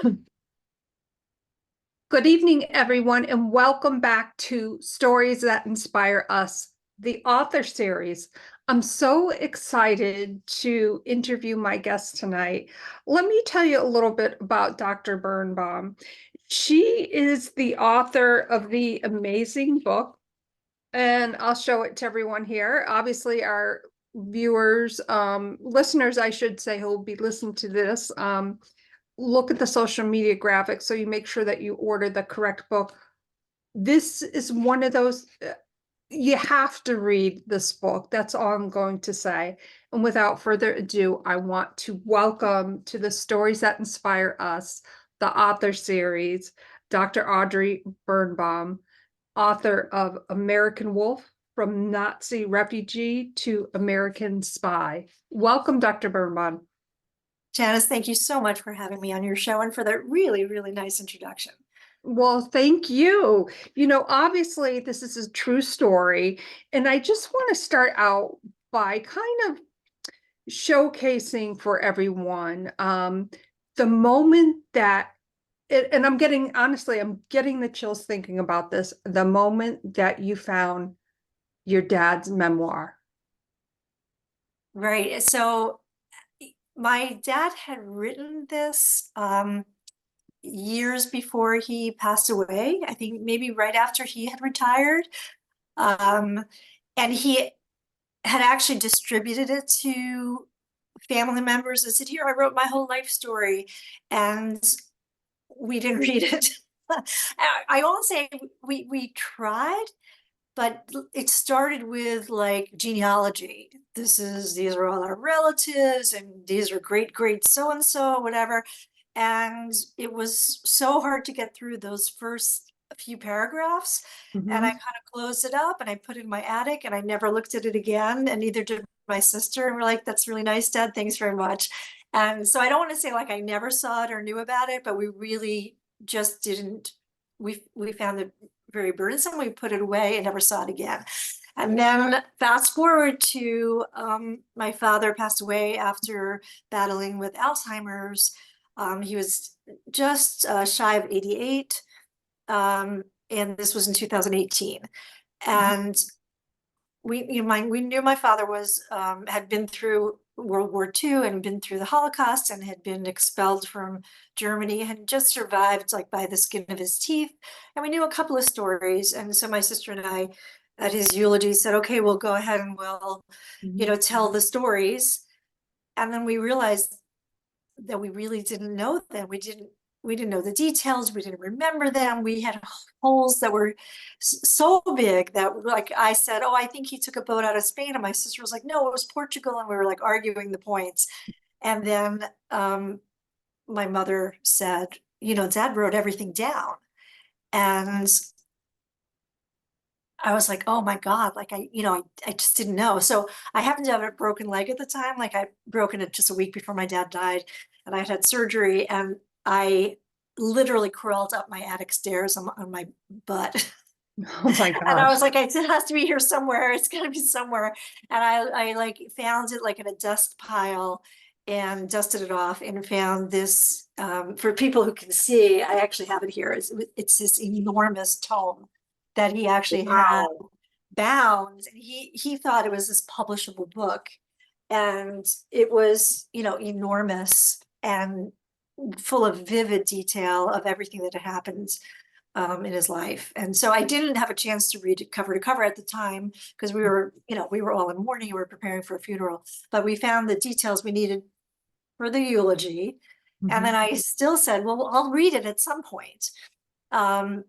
Good evening, everyone, and welcome back to Stories That Inspire Us, the author series. I'm so excited to interview my guest tonight. Let me tell you a little bit about Dr. Birnbaum. She is the author of the amazing book, and I'll show it to everyone here. Obviously, our viewers, listeners, I should say, who will be listening to this, look at the social media graphics so you make sure that you order the correct book. This is one of those, you have to read this book. That's all I'm going to say. And without further ado, I want to welcome to the Stories That Inspire Us, the author series, Dr. Audrey Birnbaum, author of American Wolf, From Nazi Refugee to American Spy. Welcome, Dr. Birnbaum. Janice, thank you so much for having me on your show and for that really, really nice introduction. Well, thank you. Obviously, this is a true story. And I just want to start out by kind of showcasing for everyone the moment that, and honestly, I'm getting the chills thinking about this, the moment that you found your dad's memoir. Right. So my dad had written this years before he passed away. I think maybe right after he had retired. And he had actually distributed it to family members and said, here, I wrote my whole life story. And we didn't read it. I won't say we tried, but it started with like genealogy. These are all our relatives, and these are great so and so, whatever. And it was so hard to get through those first few paragraphs. And I kind of closed it up and I put it in my attic and I never looked at it again. And neither did my sister. And we're like, that's really nice, Dad. Thanks very much. And so I don't want to say like I never saw it or knew about it, but we really just didn't. We found it very burdensome. We put it away and never saw it again. And then fast forward to my father passed away after battling with Alzheimer's. He was just shy of 88. And this was in 2018. And we knew my father was had been through World War II and been through the Holocaust and had been expelled from Germany, had just survived like by the skin of his teeth. And we knew a couple of stories. And so my sister and I at his eulogy said, okay, we'll go ahead and we'll, tell the stories. And then we realized that we really didn't know them. We didn't know the details. We didn't remember them. We had holes that were so big that, like I said, oh, I think he took a boat out of Spain. And my sister was like, no, it was Portugal. And we were like arguing the points. And then my mother said, Dad wrote everything down. And I was like, oh my God, like I just didn't know. So I happened to have a broken leg at the time. Like I broken it just a week before my dad died and I had surgery and I literally crawled up my attic stairs on my butt. Oh my And I gosh. was like, it has to be here somewhere. It's gotta be somewhere. And I like found it like in a dust pile and dusted it off and found this, for people who can see, I actually have it here. It's this enormous tome that he actually had Wow. bound. And he thought it was this publishable book. And it was, enormous and full of vivid detail of everything that had happened in his life. And so I didn't have a chance to read it cover to cover at the time because we were all in mourning, we were preparing for a funeral, but we found the details we needed for the eulogy. And then I still said, well, I'll read it at some point. And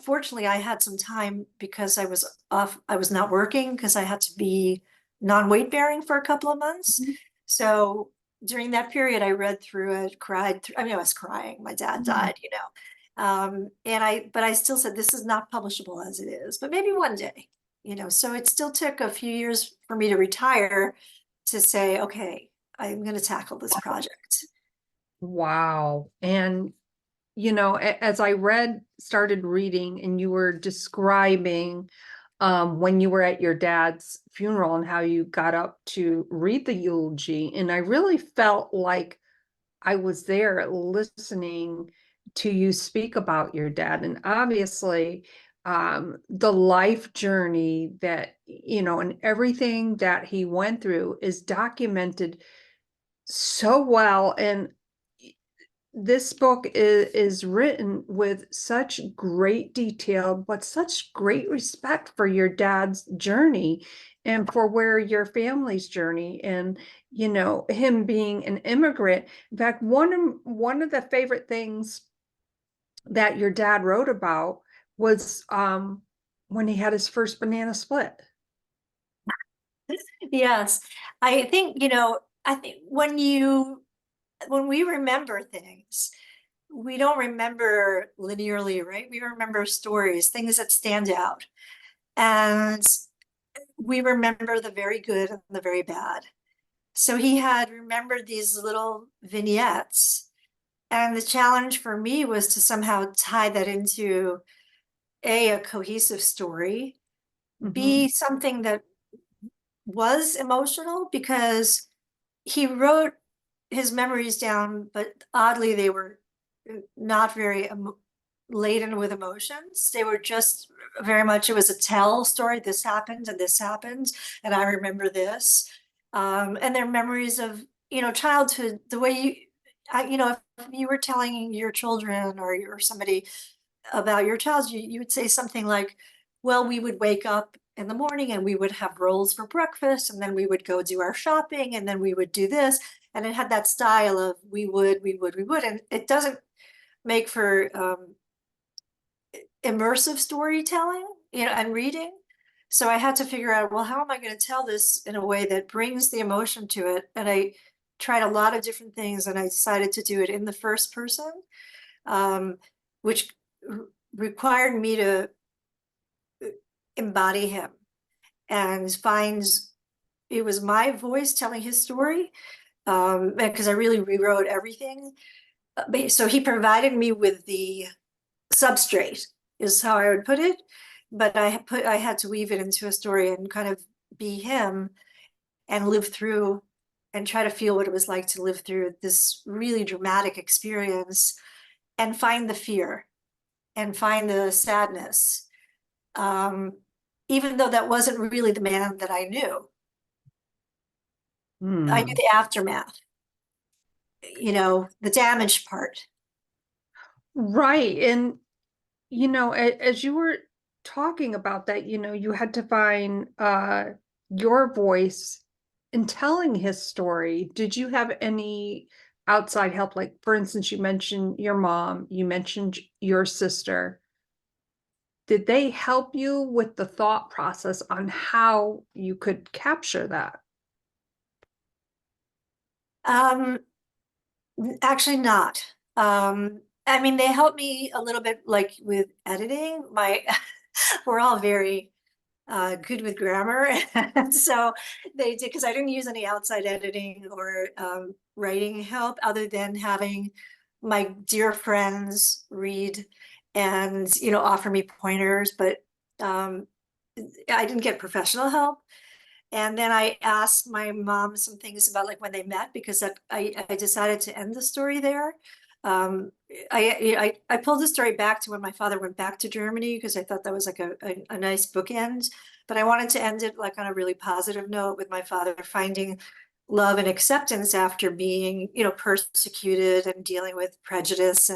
fortunately I had some time because I was off, I was not working because I had to be non-weight bearing for a couple of months. So during that period, I read through it, cried through, I mean, I was crying. My dad died, but I still said, this is not publishable as it is, but maybe one day, so it still took a few years for me to retire to say, okay, I'm going to tackle this project. Wow. And as I started reading and you were describing when you were at your dad's funeral and how you got up to read the eulogy, and I really felt like I was there listening to you speak about your dad, and obviously the life journey that, and everything that he went through is documented so well. And this book is written with such great detail, but such great respect for your dad's journey and for where your family's journey, and him being an immigrant. In fact, one of the favorite things that your dad wrote about was when he had his first banana split. Yes, I think, I think when we remember things, we don't remember linearly, right? We remember stories, things that stand out. And we remember the very good and the very bad. So he had remembered these little vignettes. And the challenge for me was to somehow tie that into a cohesive story, Mhm. B, something that was emotional, because he wrote his memories down, but oddly, they were not very laden with emotions. They were just very much, it was a tell story. This happened and this happened, and I remember this. And their memories of, childhood, the way if you were telling your children or somebody about your child, you would say something like, well, we would wake up in the morning and we would have rolls for breakfast, and then we would go do our shopping, and then we would do this. And it had that style of we would. And it doesn't make for immersive storytelling, and reading. So I had to figure out, well, how am I going to tell this in a way that brings the emotion to it? And I tried a lot of different things, and I decided to do it in the first person, um, which required me to embody him and find it was my voice telling his story, because I really rewrote everything. So he provided me with the substrate, is how I would put it, but I had to weave it into a story and kind of be him and live through and try to feel what it was like to live through this really dramatic experience and find the fear and find the sadness, um, even though that wasn't really the man that I knew. I knew Hmm. the aftermath, the damage part. Right. And as you were talking about that, you had to find your voice in telling his story. Did you have any outside help? Like, for instance, you mentioned your mom, you mentioned your sister. Did they help you with the thought process on how you could capture that? Um, Actually not. I mean, they helped me a little bit, like with editing. We're all very good with grammar. And so they did, because I didn't use any outside editing or writing help other than having my dear friends read and, offer me pointers. But um, I didn't get professional help. And then I asked my mom some things about like when they met, because I decided to end the story there. Um, I pulled the story back to when my father went back to Germany, because I thought that was like a nice bookend. But I wanted to end it like on a really positive note, with my father finding love and acceptance after being, persecuted and dealing with prejudice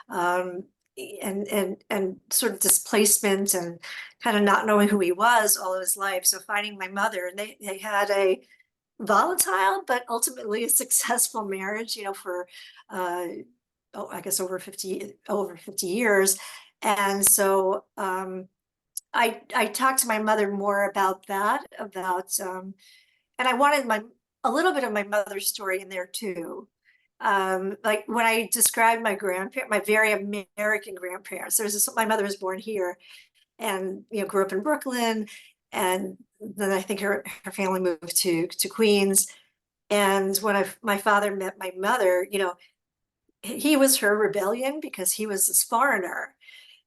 um, and sort of displacement and kind of not knowing who he was all of his life. So finding my mother, and they had a volatile but ultimately a successful marriage, for uh, I guess over 50 years. And so I talked to my mother more about that, and I wanted a little bit of my mother's story in there too. Like when I described my grandparents, my very American grandparents, my mother was born here and grew up in Brooklyn, and then I think her family moved to Queens. And when my father met my mother, he was her rebellion, because he was this foreigner,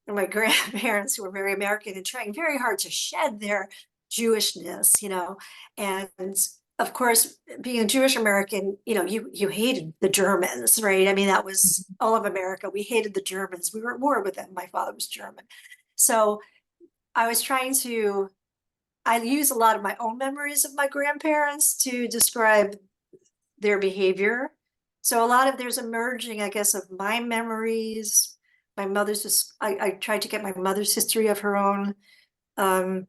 and my grandparents, who were very American and trying very hard to shed their Jewishness, and of course, being a Jewish American, you hated the Germans, right? I mean, that was all of America. We hated the Germans. We were at war with them. My father was German. So I was trying to, I use a lot of my own memories of my grandparents to describe their behavior. So a lot of there's a merging, I guess, of my memories, my mother's, I tried to get my mother's history of her own, um,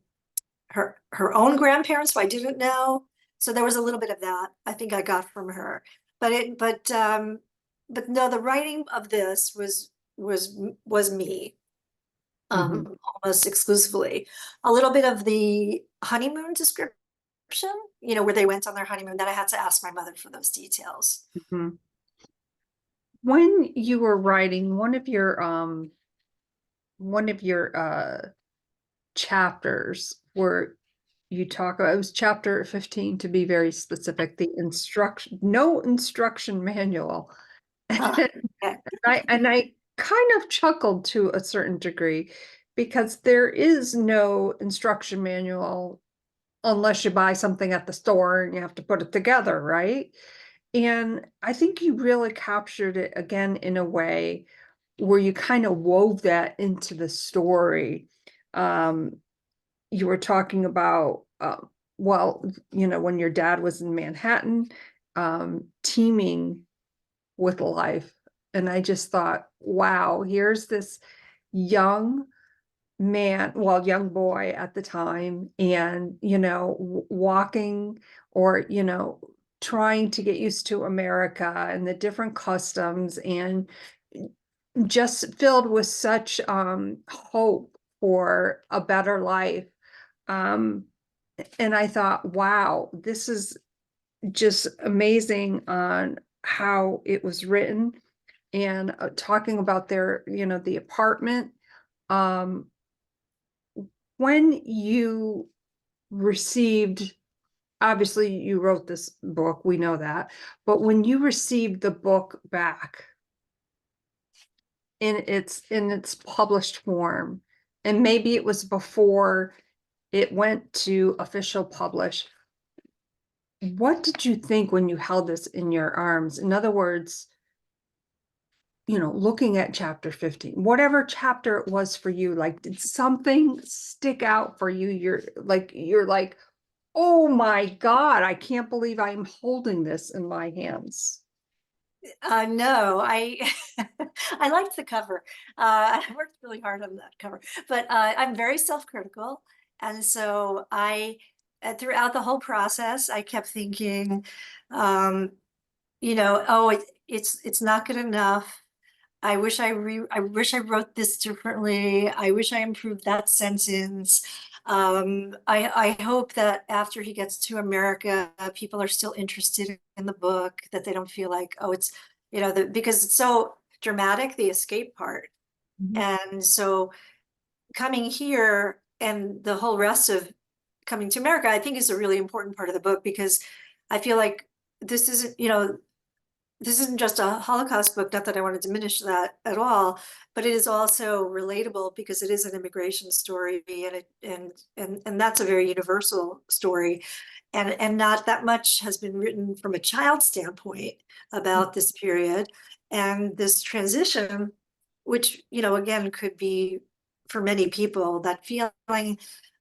her own grandparents who I didn't know. So there was a little bit of that I think I got from her. But no, the writing of this was me, Mhm. almost exclusively. A little bit of the honeymoon description, where they went on their honeymoon, that I had to ask my mother for those details. Mhm. When you were writing one of your chapters where you talk about, it was chapter 15 to be very specific, the instruction, no instruction manual. Huh. Okay. And I kind of chuckled to a certain degree because there is no instruction manual unless you buy something at the store and you have to put it together, right? And I think you really captured it again in a way where you kind of wove that into the story. Um, you were talking about, well, when your dad was in Manhattan, teeming with life. And I just thought, wow, here's this young man, well, young boy at the time, and, walking or, trying to get used to America and the different customs, and just filled with such hope for a better life. Um, and I thought, wow, this is just amazing on how it was written, and talking about their, the apartment. Um, when you received, obviously you wrote this book, we know that, but when you received the book back in its published form, and maybe it was before it went to official publish, what did you think when you held this in your arms? In other words, looking at chapter 15, whatever chapter it was for you, like, did something stick out for you? You're like, oh my God, I can't believe I'm holding this in my hands. No, I I liked the cover. I worked really hard on that cover, but I'm very self-critical, and so throughout the whole process, I kept thinking, um, oh, it's not good enough. I wish I wrote this differently. I wish I improved that sentence. I hope that after he gets to America, people are still interested in the book, that they don't feel like, oh, it's, because it's so dramatic, the escape part. Mhm. And so coming here and the whole rest of coming to America, I think is a really important part of the book, because I feel like this isn't, this isn't just a Holocaust book, not that I want to diminish that at all, but it is also relatable because it is an immigration story, and that's a very universal story. And not that much has been written from a child standpoint about this period and this transition, which, again, could be for many people that feeling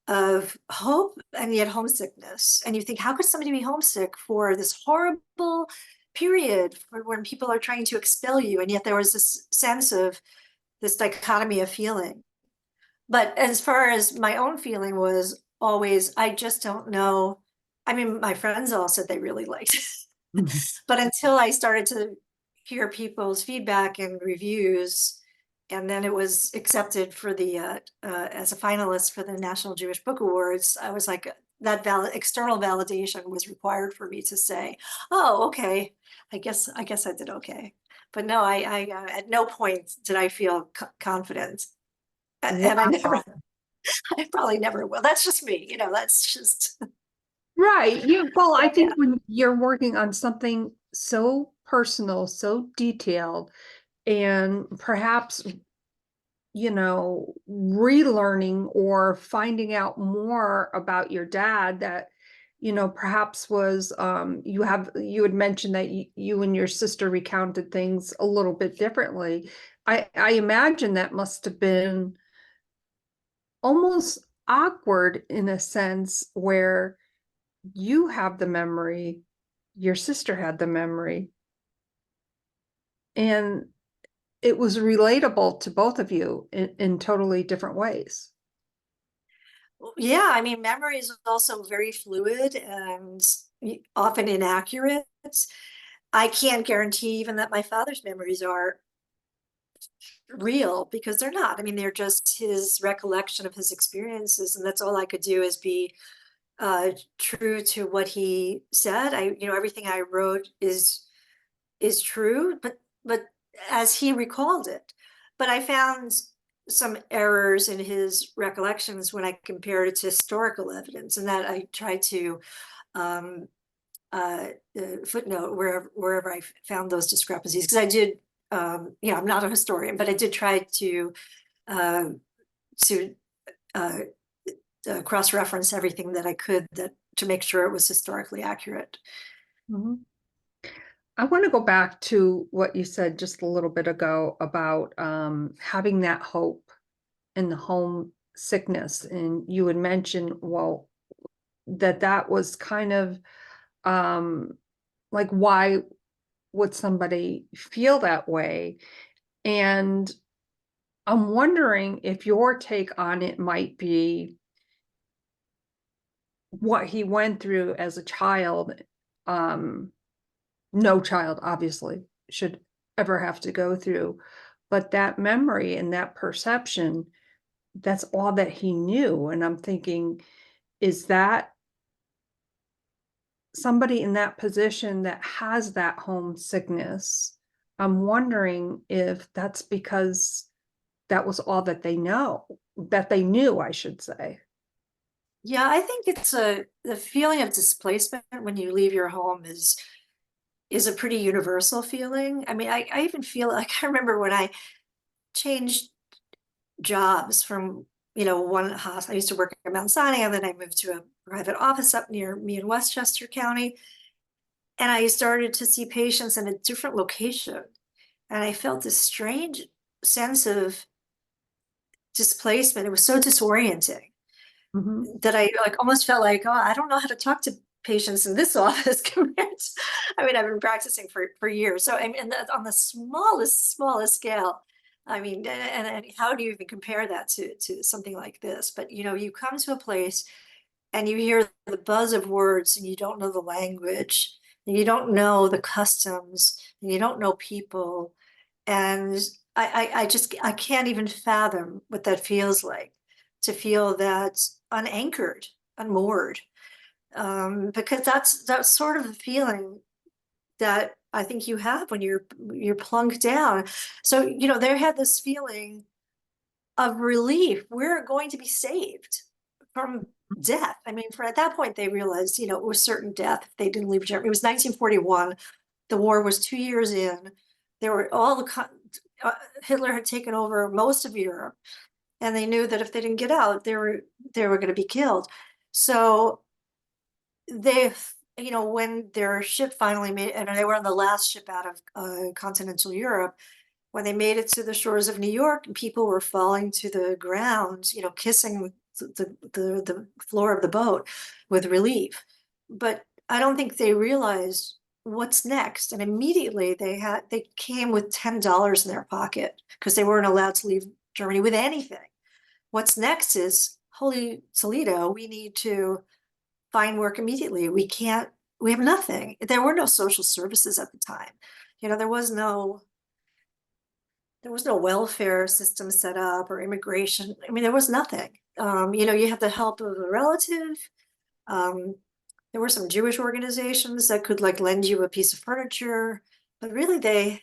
of hope and yet homesickness. And you think, how could somebody be homesick for this horrible period when people are trying to expel you? And yet there was this sense of this dichotomy of feeling. But as far as my own feeling was always, I just don't know. I mean, my friends all said they really liked it. Mhm. But until I started to hear people's feedback and reviews, and then it was accepted for the as a finalist for the National Jewish Book Awards, I was like, that external validation was required for me to say, oh, okay, I guess I did okay. But no, I at no point did I feel confident, and I never, Wow. I probably never will. That's just me, that's just, Right. Well, I yeah. think when you're working on something so personal, so detailed, and perhaps, relearning or finding out more about your dad that, perhaps was, you had mentioned that you and your sister recounted things a little bit differently. I imagine that must have been almost awkward in a sense where you have the memory, your sister had the memory, and it was relatable to both of you in totally different ways. Yeah, I mean, memory is also very fluid and often inaccurate. I can't guarantee even that my father's memories are real, because they're not. I mean, they're just his recollection of his experiences, and that's all I could do is be true to what he said. Everything I wrote is true, but as he recalled it. But I found some errors in his recollections when I compared it to historical evidence, and that I tried to um, footnote wherever I found those discrepancies, because I did. I'm not a historian, but I did try uh, to uh, cross-reference everything that I could to make sure it was historically accurate. Mhm. I want to go back to what you said just a little bit ago about having that hope in the homesickness. And you had mentioned, well, that was kind of like, why would somebody feel that way? And I'm wondering if your take on it might be what he went through as a child. No child, obviously, should ever have to go through, but that memory and that perception, that's all that he knew. And I'm thinking, is that somebody in that position that has that homesickness? I'm wondering if that's because that was all that they knew, I should say. Yeah, I think it's the feeling of displacement when you leave your home is a pretty universal feeling. I mean, I even feel like I remember when I changed jobs from, one hospital. I used to work at Mount Sinai, and then I moved to a private office up near me in Westchester County. And I started to see patients in a different location. And I felt this strange sense of displacement. It was so disorienting Mhm. that I like almost felt like, oh, I don't know how to talk to patients in this office compared to, I mean, I've been practicing for years. So I mean, on the smallest scale, I mean, and how do you even compare that to something like this? But you come to a place and you hear the buzz of words and you don't know the language and you don't know the customs and you don't know people. And I can't even fathom what that feels like, to feel that unanchored, unmoored. Because that's sort of the feeling that I think you have when you're plunked down. So, they had this feeling of relief. We're going to be saved from death. I mean, for at that point they realized, it was certain death if they didn't leave Germany. It was 1941. The war was 2 years in. There were Hitler had taken over most of Europe, and they knew that if they didn't get out, they were going to be killed. So they, when their ship finally made, and they were on the last ship out of continental Europe, when they made it to the shores of New York, people were falling to the ground, kissing the floor of the boat with relief. But I don't think they realized what's next. And immediately they came with $10 in their pocket because they weren't allowed to leave Germany with anything. What's next is, holy Toledo, we need to find work immediately. We have nothing. There were no social services at the time. There was no welfare system set up or immigration. I mean, there was nothing. You had the help of a relative. Um, there were some Jewish organizations that could like lend you a piece of furniture, but really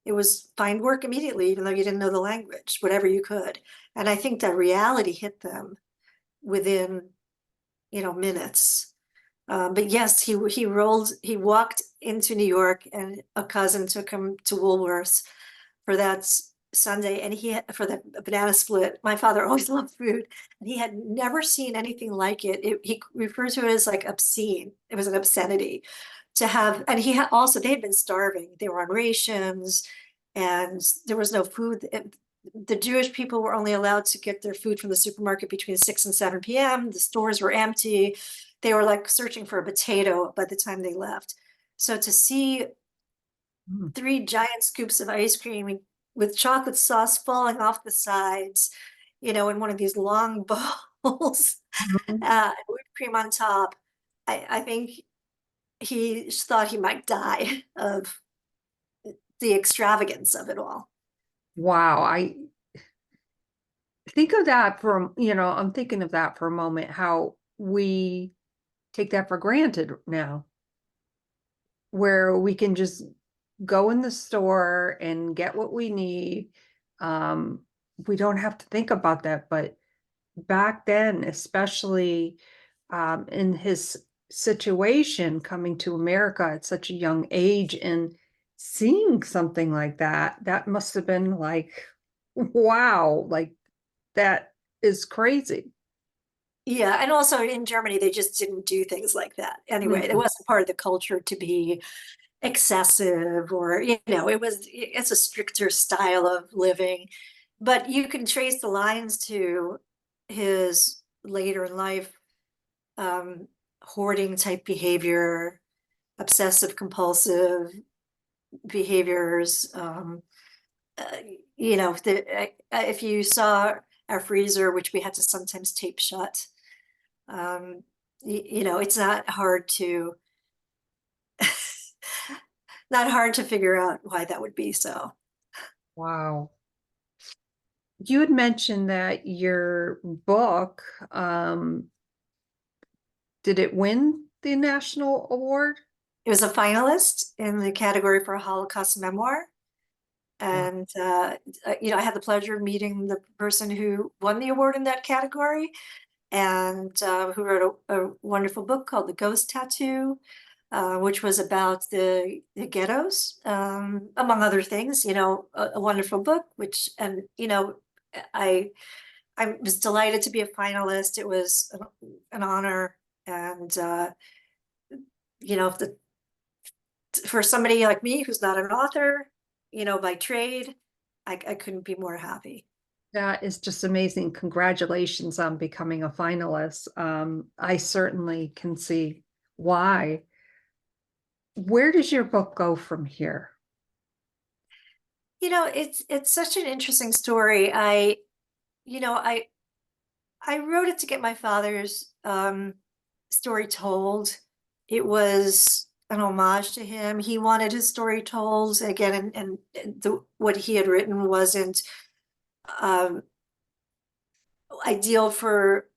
it was find work immediately, even though you didn't know the language, whatever you could. And I think that reality hit them within, minutes. But yes, he walked into New York, and a cousin took him to Woolworths for that Sunday, and he had, for the banana split. My father always loved food, and he had never seen anything like it. He referred to it as like obscene. It was an obscenity to have, and he had also, they had been starving. They were on rations, and there was no food. The Jewish people were only allowed to get their food from the supermarket between 6 and 7 p.m. The stores were empty. They were like searching for a potato by the time they left. So to see Mm. 3 giant scoops of ice cream with chocolate sauce falling off the sides, in one of these long bowls, Mhm. whipped cream on top. I think he thought he might die of the extravagance of it all. Wow, I think of that from, I'm thinking of that for a moment, how we take that for granted now, where we can just go in the store and get what we need. Um, we don't have to think about that, but back then, especially in his situation coming to America at such a young age and seeing something like that, that must have been like, wow, like that is crazy. Yeah, and also in Germany, they just didn't do things like that. Anyway, it Mhm. wasn't part of the culture to be excessive, or it's a stricter style of living. But you can trace the lines to his later in life, um, hoarding type behavior, obsessive compulsive behaviors. Uh, if you saw our freezer, which we had to sometimes tape shut, it's not hard to figure out why that would be so. Wow. You had mentioned that your book, did it win the national award? It was a finalist in the category for a Holocaust memoir. Wow. And, I had the pleasure of meeting the person who won the award in that category, and who wrote a wonderful book called The Ghost Tattoo, which was about the ghettos, among other things, a wonderful book, I, I was delighted to be a finalist. It was an honor. And, if for somebody like me who's not an author, by trade, I couldn't be more happy. That is just amazing. Congratulations on becoming a finalist. I certainly can see why. Where does your book go from here? It's such an interesting story. I wrote it to get my father's story told. It was an homage to him. He wanted his story told again, and what he had written wasn't um, ideal for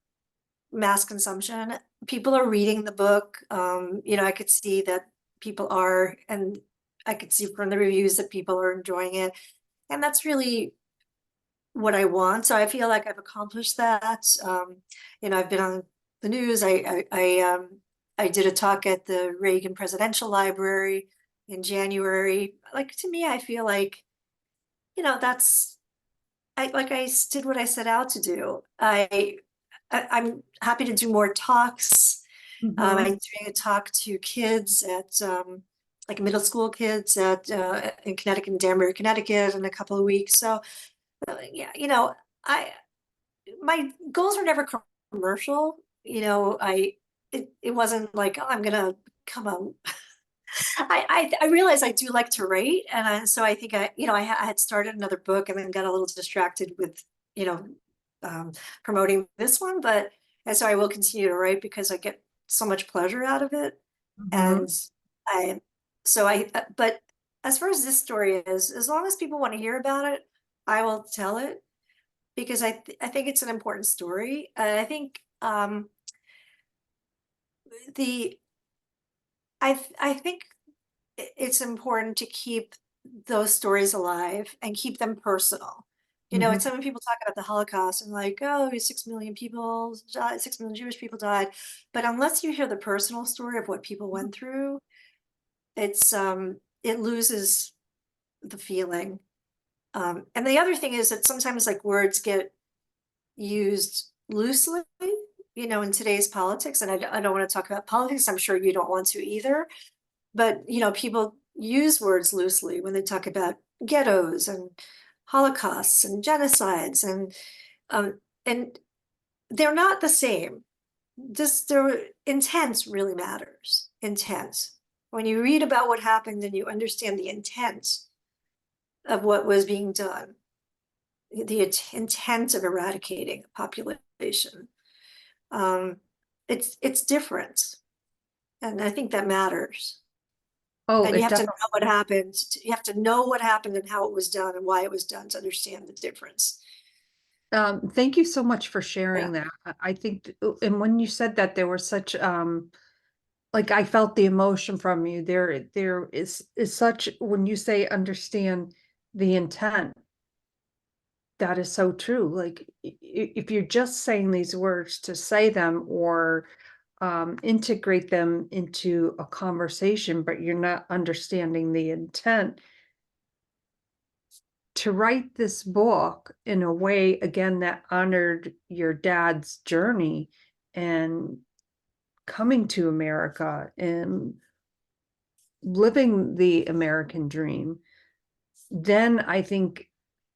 mass consumption. People are reading the book. I could see that people are, and I could see from the reviews that people are enjoying it. And that's really what I want. So I feel like I've accomplished that. I've been on the news. I did a talk at the Reagan Presidential Library in January. Like, to me, I feel like, that's I did what I set out to do. I'm happy to do more talks. I'm Mhm. doing a talk to kids at like middle school kids in Connecticut, in Danbury, Connecticut, in a couple of weeks. So yeah, I my goals were never commercial. It wasn't like, oh, I'm gonna come on. I realized I do like to write, and so I think I had started another book and then got a little distracted with you know um, promoting this one, but and so I will continue to write because I get so much pleasure out of it, and Mhm. I but as far as this story is, as long as people want to hear about it, I will tell it because I think it's an important story. I think the I think it's important to keep those stories alive and keep them personal. It's Mhm. some people talk about the Holocaust and like, oh, 6 million people died, 6 million Jewish people died. But unless you hear the personal story of what people went through, it loses the feeling. And the other thing is that sometimes like words get used loosely, in today's politics. And I don't want to talk about politics. I'm sure you don't want to either. But, people use words loosely when they talk about ghettos and holocausts and genocides, and they're not the same. Just their intent really matters. Intent. When you read about what happened and you understand the intent of what was being done, the intent of eradicating a population, it's different, and I think that matters. Oh, And you it have to know definitely. what happened. You have to know what happened and how it was done and why it was done to understand the difference. Thank you so much for Yeah. sharing that. I think, and when you said that, there was such like I felt the emotion from you. There is such when you say understand the intent, that is so true. Like if you're just saying these words to say them or integrate them into a conversation, but you're not understanding the intent to write this book in a way, again, that honored your dad's journey and coming to America and living the American dream, then I think,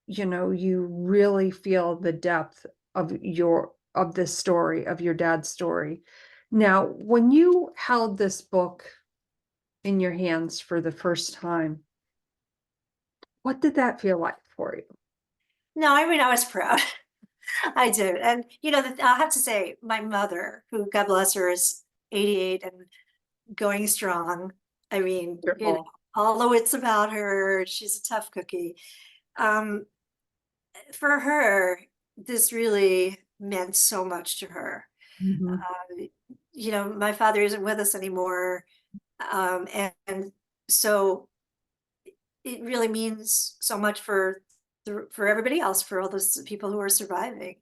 you really feel the depth of this story, of your dad's story. Now, when you held this book in your hands for the first time, what did that feel like for you? No, I mean, I was proud. I did. And, I'll have to say, my mother, who, God bless her, is 88 and going strong. I mean, Wonderful. all the wits about her. She's a tough cookie. Um, for her, this really meant so much to her. Mhm. Uh, my father isn't with us anymore. And so it really means so much for everybody else, for all those people who are surviving.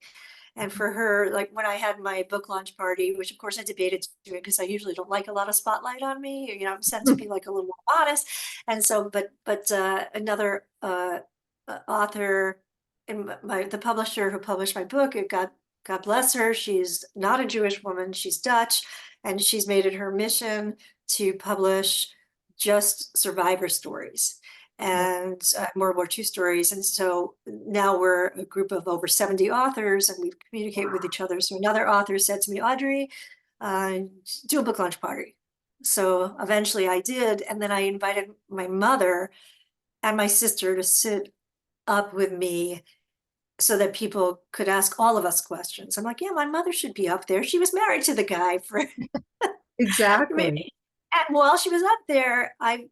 And for her, like when I had my book launch party, which of course I debated doing because I usually don't like a lot of spotlight on me, I'm sent to be like a little more modest. And so, but another author and the publisher who published my book, God bless her, she's not a Jewish woman, she's Dutch, and she's made it her mission to publish just survivor stories and World War II stories. And so now we're a group of over 70 authors and we communicate with each other. So another author said to me, Audrey, do a book launch party. So eventually I did. And then I invited my mother and my sister to sit up with me so that people could ask all of us questions. I'm like, yeah, my mother should be up there. She was married to the guy for Exactly. maybe. And while she was up there, I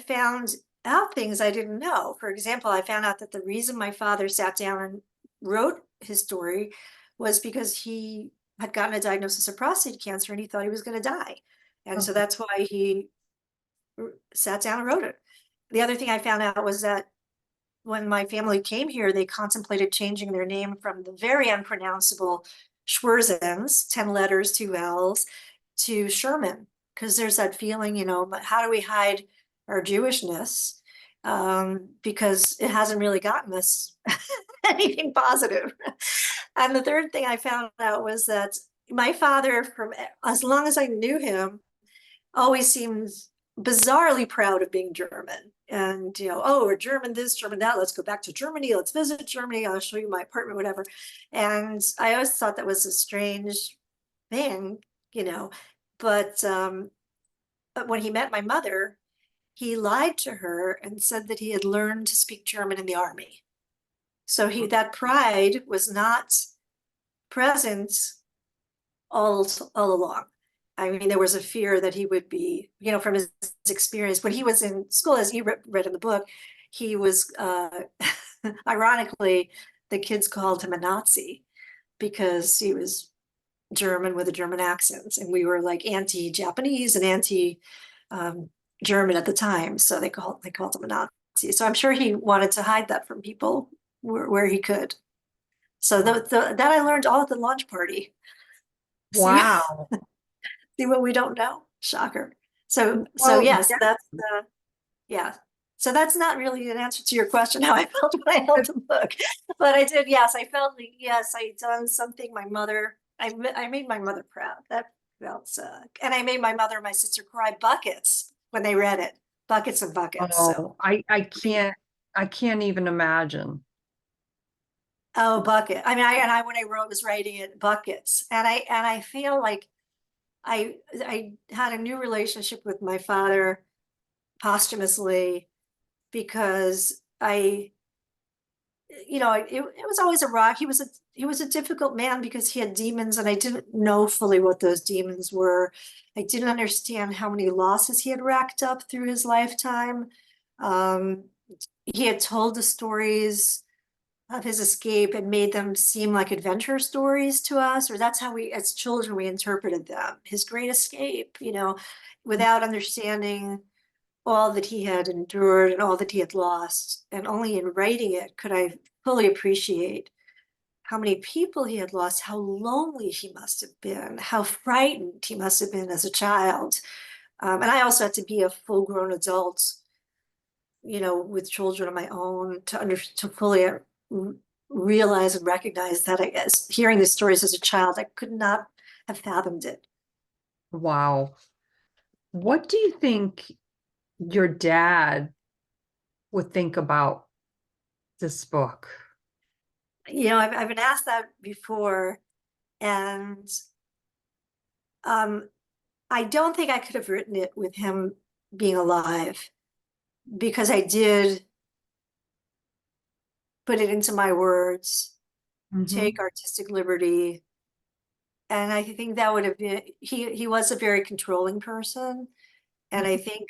found out things I didn't know. For example, I found out that the reason my father sat down and wrote his story was because he had gotten a diagnosis of prostate cancer and he thought he was going to die. And so Okay. that's why he sat down and wrote it. The other thing I found out was that when my family came here, they contemplated changing their name from the very unpronounceable Schwersenz, 10 letters, 2 L's, to Sherman, because there's that feeling, but how do we hide our Jewishness? Because it hasn't really gotten us anything positive. And the third thing I found out was that my father, from as long as I knew him, always seemed bizarrely proud of being German. And, oh, we're German this, German that. Let's go back to Germany. Let's visit Germany. I'll show you my apartment, whatever. And I always thought that was a strange thing, you know. But but when he met my mother, he lied to her and said that he had learned to speak German in the army. So that pride was not present all along. I mean, there was a fear that he would be, from his experience when he was in school, as you read in the book, he was, ironically, the kids called him a Nazi because he was German with a German accent. And we were like anti-Japanese and anti-German at the time. So they called him a Nazi. So I'm sure he wanted to hide that from people where he could. So that I learned all at the launch party. See, Wow. see what we don't know. Shocker. So Well, yes, that's yeah. So that's not really an answer to your question, how I felt when I held the book. But I did, yes, I felt like, yes, I'd done something I made my mother proud. That felt, and I made my mother and my sister cry buckets when they read it, buckets and buckets. So, Oh, I can't even imagine. oh, bucket. I mean, when I was writing it, buckets. And I feel like I had a new relationship with my father posthumously because it was always a rock. He was a difficult man because he had demons, and I didn't know fully what those demons were. I didn't understand how many losses he had racked up through his lifetime. Um, he had told the stories of his escape and made them seem like adventure stories to us, or that's how we, as children, we interpreted them. His great escape, without understanding all that he had endured and all that he had lost. And only in writing it could I fully appreciate how many people he had lost, how lonely he must have been, how frightened he must have been as a child. And I also had to be a full-grown adult, with children of my own to fully realize and recognize that I guess hearing the stories as a child, I could not have fathomed it. Wow. What do you think your dad would think about this book? I've been asked that before, and um, I don't think I could have written it with him being alive because I did put it into my words, Hmm. take artistic liberty. And I think that would have been, he was a very controlling person. And I think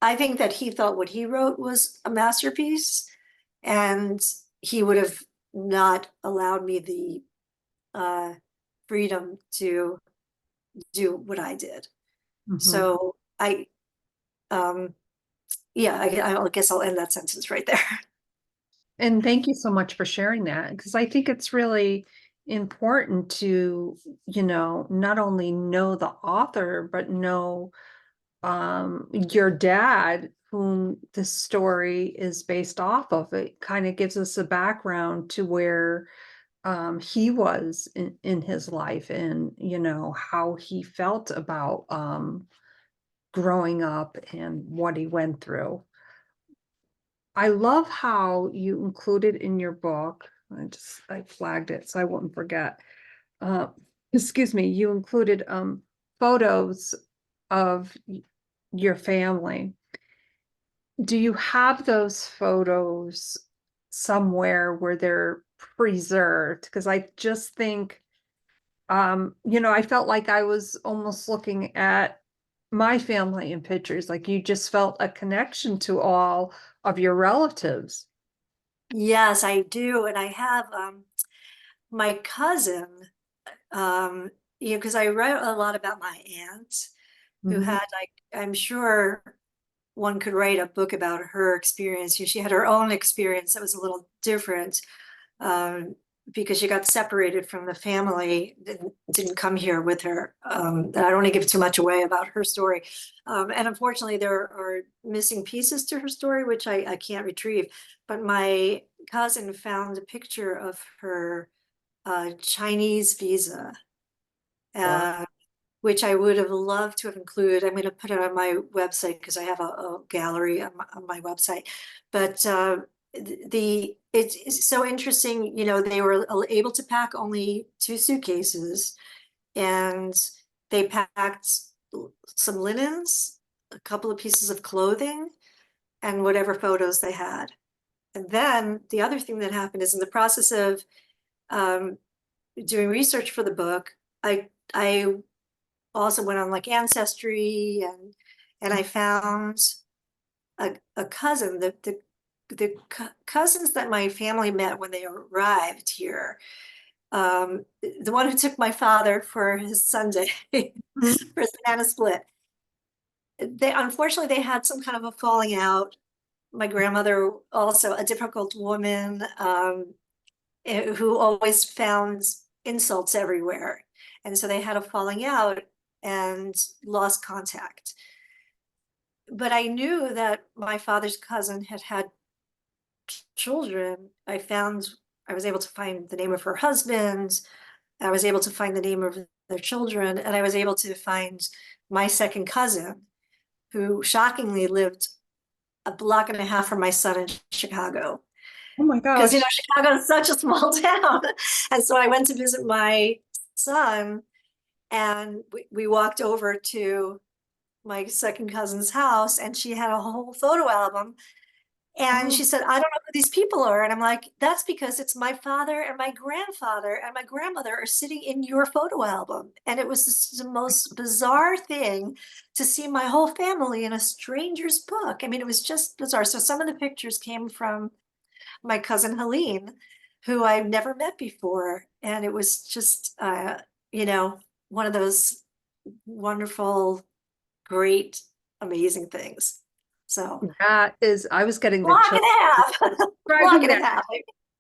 that he thought what he wrote was a masterpiece, and he would have not allowed me the freedom to do what I did. Hmm. So um, yeah, I guess I'll end that sentence right there. And thank you so much for sharing that, because I think it's really important to, not only know the author, but know your dad, whom the story is based off of. It kind of gives us a background to where he was in his life, and how he felt about growing up and what he went through. I love how you included in your book, I flagged it so I wouldn't forget. Uh, excuse me, you included photos of your family. Do you have those photos somewhere where they're preserved? Because I just think, I felt like I was almost looking at my family in pictures, like you just felt a connection to all of your relatives. Yes, I do. And I have my cousin, because I wrote a lot about my aunt who Mhm. had, like, I'm sure one could write a book about her experience. She had her own experience that was a little different, um, because she got separated from the family, didn't come here with her. And I don't want to give too much away about her story. And unfortunately, there are missing pieces to her story, which I can't retrieve. But my cousin found a picture of her Chinese visa, Wow. uh, which I would have loved to have included. I'm going to put it on my website because I have a gallery on my website. But it's so interesting. They were able to pack only 2 suitcases, and they packed some linens, a couple of pieces of clothing, and whatever photos they had. And then the other thing that happened is in the process of um, doing research for the book, I also went on like Ancestry, and I found a cousin, the cousins that my family met when they arrived here. The one who took my father for his Sunday Mhm. for his banana split. They unfortunately they had some kind of a falling out. My grandmother, also a difficult woman, who always found insults everywhere. And so they had a falling out and lost contact. but I knew that my father's cousin had had children. I was able to find the name of her husband. I was able to find the name of their children, and I was able to find my second cousin, who shockingly lived a block and a half from my son in Chicago. Oh my Because, gosh. Chicago is such a small town. And so I went to visit my son, and we walked over to my second cousin's house, and she had a whole photo album. And Oh, she said, I don't know who these people are. And I'm like, that's because it's my father and my grandfather and my grandmother are sitting in your photo album. And it was just the most bizarre thing to see my whole family in a stranger's book. I mean, it was just bizarre. So some of the pictures came from my cousin Helene, who I've never met before. And it was just, one of those wonderful, great, amazing things. So that is, I was getting the block chill and a half, block describing and a that. half.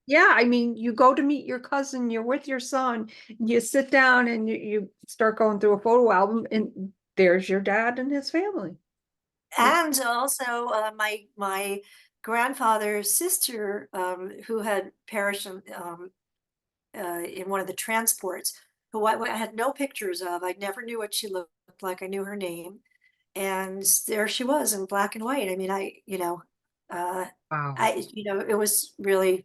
Yeah, I mean, you go to meet your cousin, you're with your son, you sit down and you start going through a photo album, and there's your dad and his family. It's And also my grandfather's sister, who had perished in one of the transports, who I had no pictures of. I never knew what she looked like. I knew her name, and there she was in black and white. I mean, uh, wow. it was really,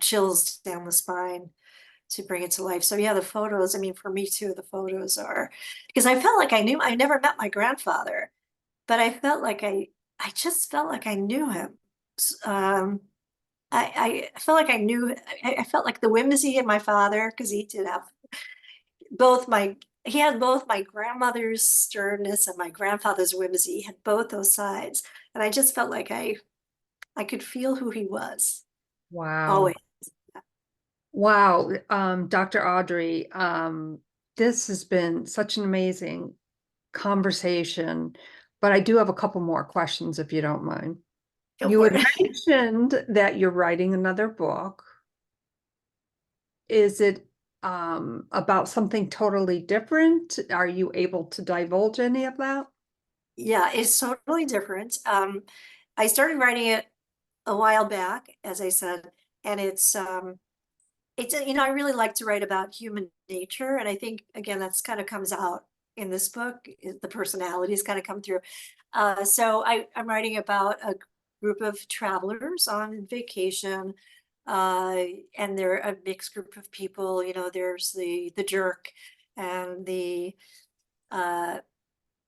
chills down the spine to bring it to life. So yeah, the photos, I mean, for me too, the photos are, because I felt like I never met my grandfather, but I just felt like I knew him. Um, I felt like I felt like the whimsy in my father, because he did have he had both my grandmother's sternness and my grandfather's whimsy. He had both those sides. And I just felt like I could feel who he was Wow. always. Wow. Dr. Audrey, this has been such an amazing conversation, but I do have a couple more questions if you don't mind. Go You for had it. mentioned that you're writing another book. Is it about something totally different? Are you able to divulge any of that? Yeah, it's totally different. I started writing it a while back, as I said, and I really like to write about human nature, and I think again that's kind of comes out in this book. The personalities kind of come through. So I'm writing about a group of travelers on vacation, uh, and they're a mixed group of people. There's the jerk and uh,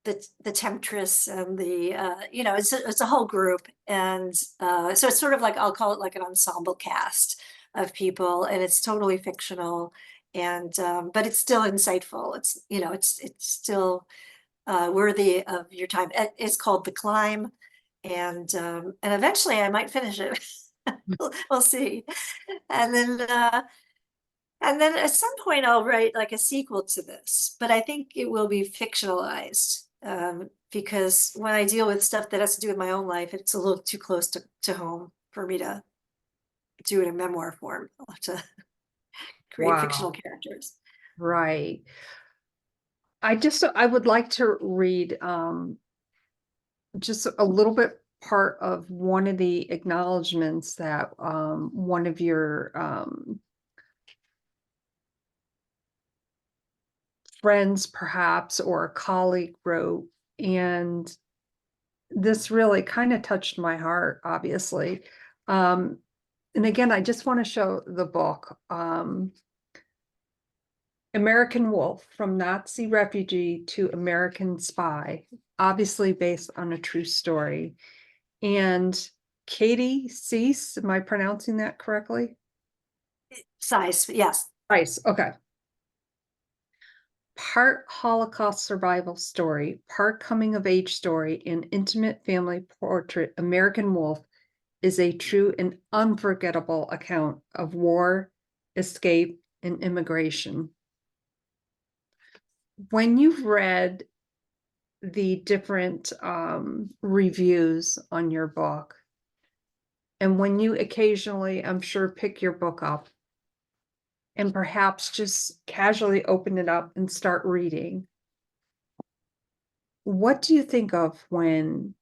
the temptress and it's a whole group, and so it's sort of like, I'll call it like an ensemble cast of people, and it's totally fictional, and but it's still insightful. It's still worthy of your time. It's called The Climb, and eventually I might finish it. We'll see. And then at some point I'll write like a sequel to this, but I think it will be fictionalized, because when I deal with stuff that has to do with my own life, it's a little too close to home for me to do it in memoir form. I'll have to create fictional Wow. characters. Right. I would like to read just a little bit part of one of the acknowledgments that one of your friends perhaps or a colleague wrote, and this really kind of touched my heart, obviously. Um, and again, I just want to show the book, American Wolf, From Nazi Refugee to American Spy, obviously based on a true story. And Katie Cease, am I pronouncing that correctly? Size, yes. Nice, okay. Part Holocaust survival story, part coming of age story, and intimate family portrait, American Wolf is a true and unforgettable account of war, escape, and immigration. When you've read the different reviews on your book, and when you occasionally, I'm sure, pick your book up and perhaps just casually open it up and start reading, what do you think of when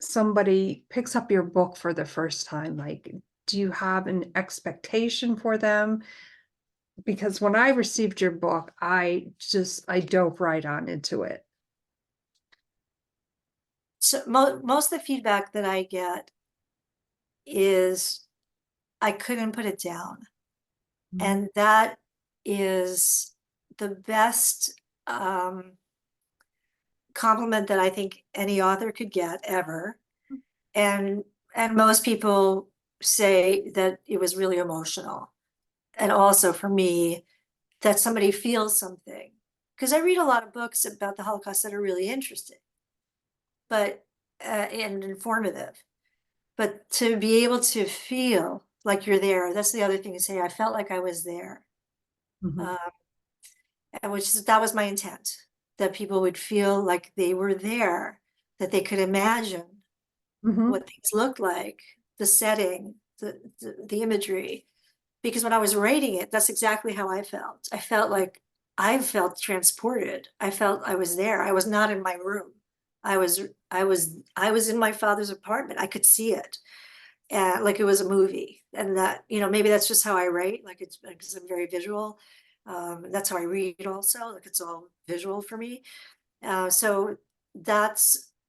somebody picks up your book for the first time? Like, do you have an expectation for them? Because when I received your book, I dove right on into it. So most of the feedback that I get is I couldn't put it down. And that is the best compliment that I think any author could get ever. And most people say that it was really emotional. And also for me, that somebody feels something. Because I read a lot of books about the Holocaust that are really interesting, but and informative. But to be able to feel like you're there, that's the other thing to say. I felt like I was there. Mhm. And that was my intent, that people would feel like they were there, that they could imagine Mhm. what things looked like, the setting, the imagery. Because when I was writing it, that's exactly how I felt. I felt transported. I felt I was there. I was not in my room. I was in my father's apartment. I could see it. Like it was a movie. And that, maybe that's just how I write, like it's because I'm very visual. That's how I read also, like it's all visual for me. So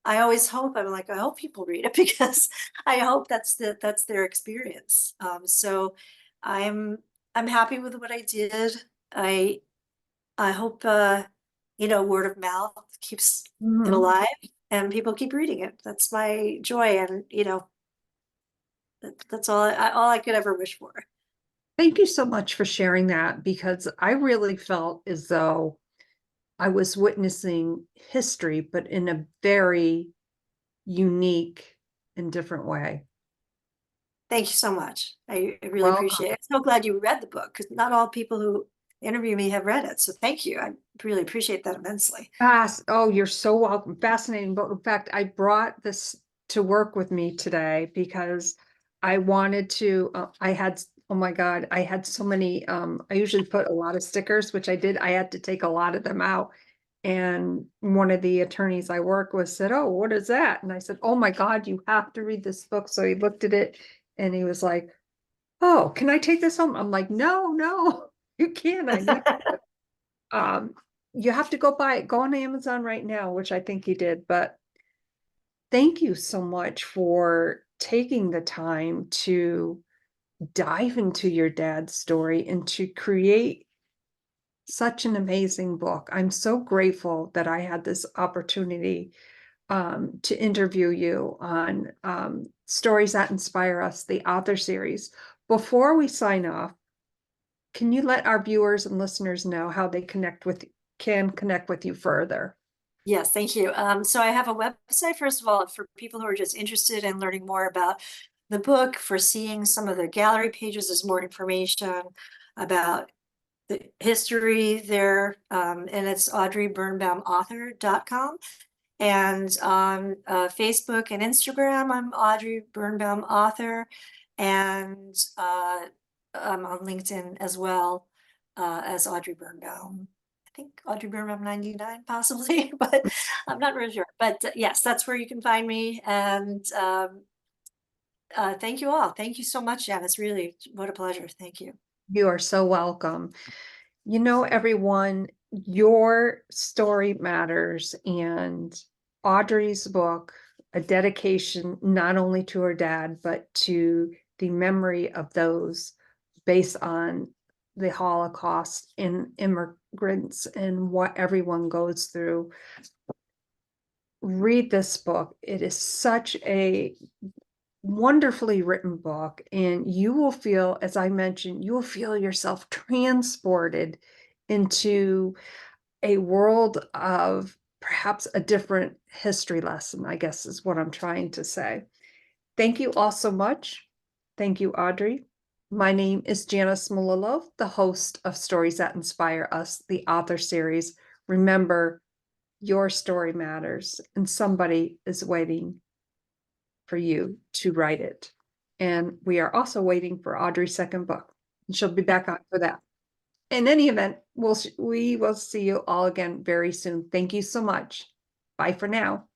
I always hope, I'm like, I hope people read it because I hope that's their experience. So I'm I'm happy with what I did. I I hope word of mouth keeps it Mhm. alive and people keep reading it. That's my joy, and that's all I could ever wish for. Thank you so much for sharing that, because I really felt as though I was witnessing history, but in a very unique and different way. Thank you so much. I really Welcome. appreciate it. I'm so glad you read the book because not all people who interview me have read it. So thank you. I really appreciate that immensely. Oh, you're so welcome. Fascinating. But in fact, I brought this to work with me today because I wanted to, oh my God, I had so many, I usually put a lot of stickers, which I did. I had to take a lot of them out. And one of the attorneys I work with said, "Oh, what is that?" And I said, "Oh my God, you have to read this book." So he looked at it and he was like, "Oh, can I take this home?" I'm like, "No, no, you can't. I need um, you have to go buy it. Go on Amazon right now," which I think you did. But thank you so much for taking the time to dive into your dad's story and to create such an amazing book. I'm so grateful that I had this opportunity to interview you on Stories That Inspire Us, the author series. Before we sign off, can you let our viewers and listeners know how they can connect with you further? Yes, thank you. So I have a website, first of all, for people who are just interested in learning more about the book, for seeing some of the gallery pages. There's more information about the history there. And it's audreybirnbaumauthor.com. And on Facebook and Instagram, I'm Audrey Birnbaum Author. And I'm on LinkedIn as well, as Audrey Birnbaum. I think Audrey Birnbaum 99 possibly, but I'm not really sure. But yes, that's where you can find me. And thank you all. Thank you so much, Jen. It's really, what a pleasure. Thank you. You are so welcome. Everyone, your story matters. And Audrey's book, a dedication not only to her dad, but to the memory of those based on the Holocaust and immigrants and what everyone goes through. Read this book. It is such a wonderfully written book, and you will feel, as I mentioned, you will feel yourself transported into a world of perhaps a different history lesson, I guess is what I'm trying to say. Thank you all so much. Thank you, Audrey. My name is Janice Malillo, the host of Stories That Inspire Us, the author series. Remember, your story matters, and somebody is waiting for you to write it. And we are also waiting for Audrey's second book. And she'll be back on for that. In any event, we will see you all again very soon. Thank you so much. Bye for now.